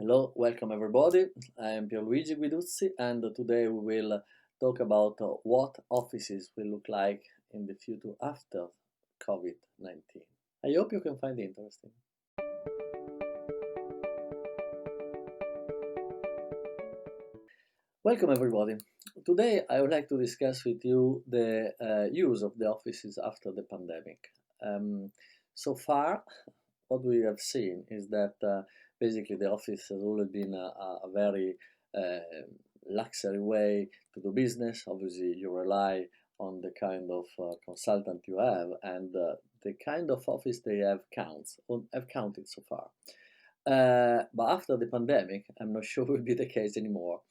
Hello, welcome everybody. I am Pierluigi Guiduzzi, and today we will talk about what offices will look like in the future after COVID-19. I hope you can find it interesting. Welcome everybody. Today I would like to discuss with you the use of the offices after the pandemic. So far, what we have seen is that basically the office has always been a very luxury way to do business. Obviously, you rely on the kind of consultant you have, and the kind of office they have have counted so far. But after the pandemic, I'm not sure will be the case anymore.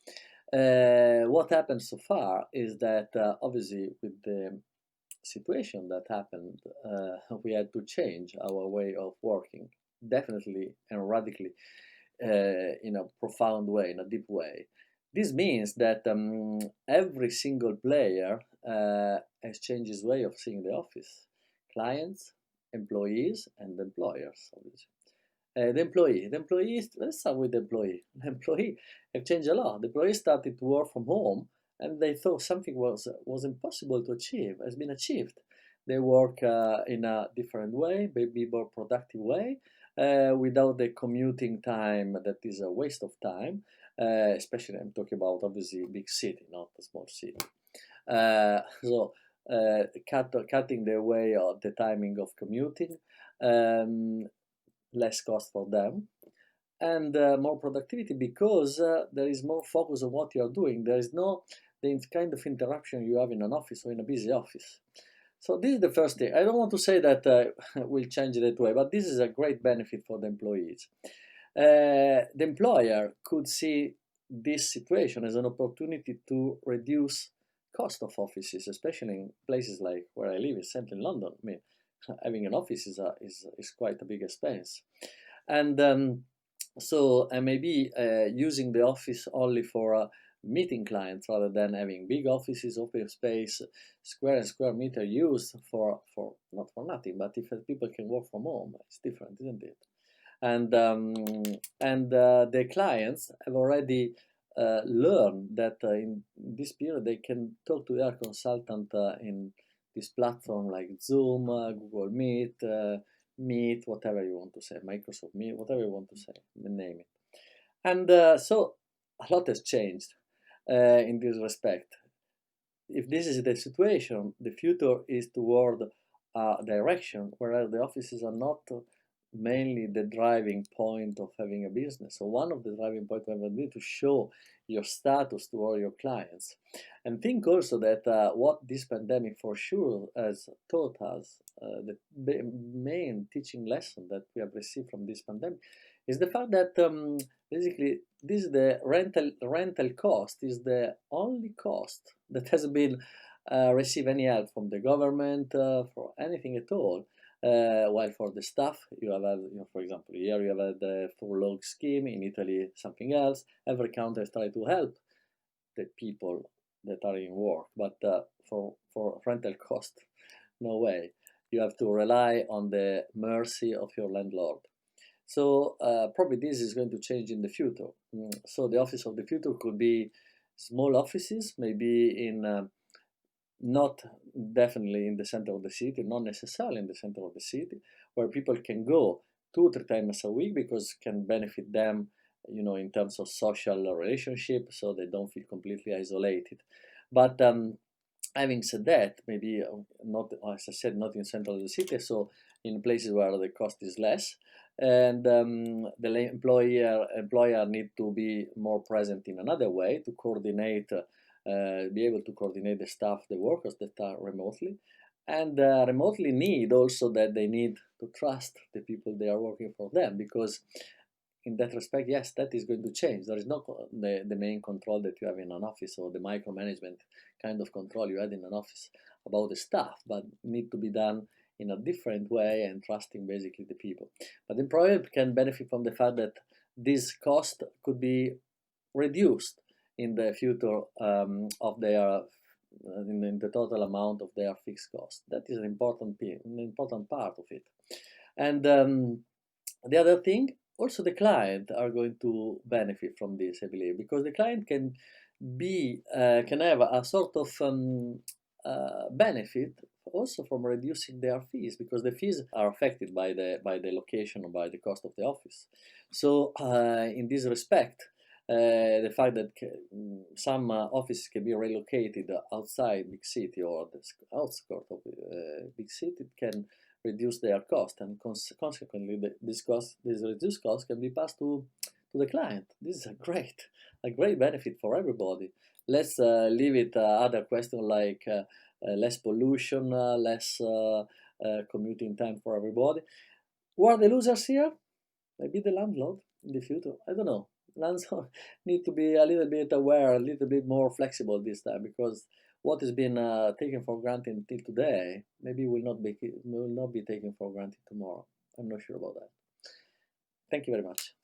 What happened so far is that obviously with the situation that happened, we had to change our way of working, definitely and radically, in a profound way, in a deep way. This means that every single player has changed his way of seeing the office. Clients, employees, and employers, obviously. The employees, let's start with the employee. The employee have changed a lot. The employee started to work from home and they thought something was impossible to achieve, has been achieved. They work in a different way, maybe more productive way, without the commuting time that is a waste of time. Especially, I'm talking about obviously big city, not a small city. Cutting the way of the timing of commuting. Um, Less cost for them and more productivity because there is more focus on what you are doing. There is no the kind of interruption you have in an office or in a busy office. So this is the first thing. I don't want to say that we'll change it that way, but this is a great benefit for the employees. The employer could see this situation as an opportunity to reduce cost of offices, especially in places like where I live, in central London. I mean, having an office is quite a big expense. And and maybe using the office only for meeting clients rather than having big offices, open space, square meter used for not for nothing, but if people can work from home, it's different, isn't it? And the clients have already learned that in this period they can talk to their consultant in this platform like Zoom, Google Meet, Meet, whatever you want to say, Microsoft Meet, whatever you want to say, name it. And so a lot has changed in this respect. If this is the situation, the future is toward a direction where the offices are not mainly the driving point of having a business. So one of the driving points of having a business to show your status to all your clients. And think also that what this pandemic for sure has taught us, the main teaching lesson that we have received from this pandemic is the fact that basically this is the rental cost is the only cost that has been receive any help from the government for anything at all. While for the staff, you have had, for example, here you have had the furlough scheme, in Italy something else. Every country has tried to help the people that are in work, but for rental cost, no way. You have to rely on the mercy of your landlord. So probably this is going to change in the future. So the office of the future could be small offices, maybe in not definitely in the center of the city, not necessarily in the center of the city, where people can go 2 or 3 times a week because can benefit them, in terms of social relationship, so they don't feel completely isolated. But having said that, maybe not, as I said, not in central of the city, so in places where the cost is less, and the employer need to be more present in another way to coordinate, be able to coordinate the staff, the workers that are remotely, and remotely need also that they need to trust the people they are working for them, because in that respect, yes, that is going to change. There is not the main control that you have in an office, or the micromanagement kind of control you had in an office about the staff, but need to be done in a different way and trusting basically the people. But the employer can benefit from the fact that this cost could be reduced in the future of their in the total amount of their fixed cost. That is an important part of it. And the other thing also the client are going to benefit from this, I believe, because the client can have a sort of benefit also from reducing their fees, because the fees are affected by the location or by the cost of the office. So in this respect, the fact that some offices can be relocated outside big city or the outskirts of big city can reduce their cost, and consequently this reduced cost can be passed to the client. This is a great benefit for everybody. Let's leave it other question like less pollution, less commuting time for everybody. Who are the losers here? Maybe the landlord in the future. I don't know. Landlord need to be a little bit aware, a little bit more flexible this time, because what has been taken for granted until today maybe will not be taken for granted tomorrow. I'm not sure about that. Thank you very much.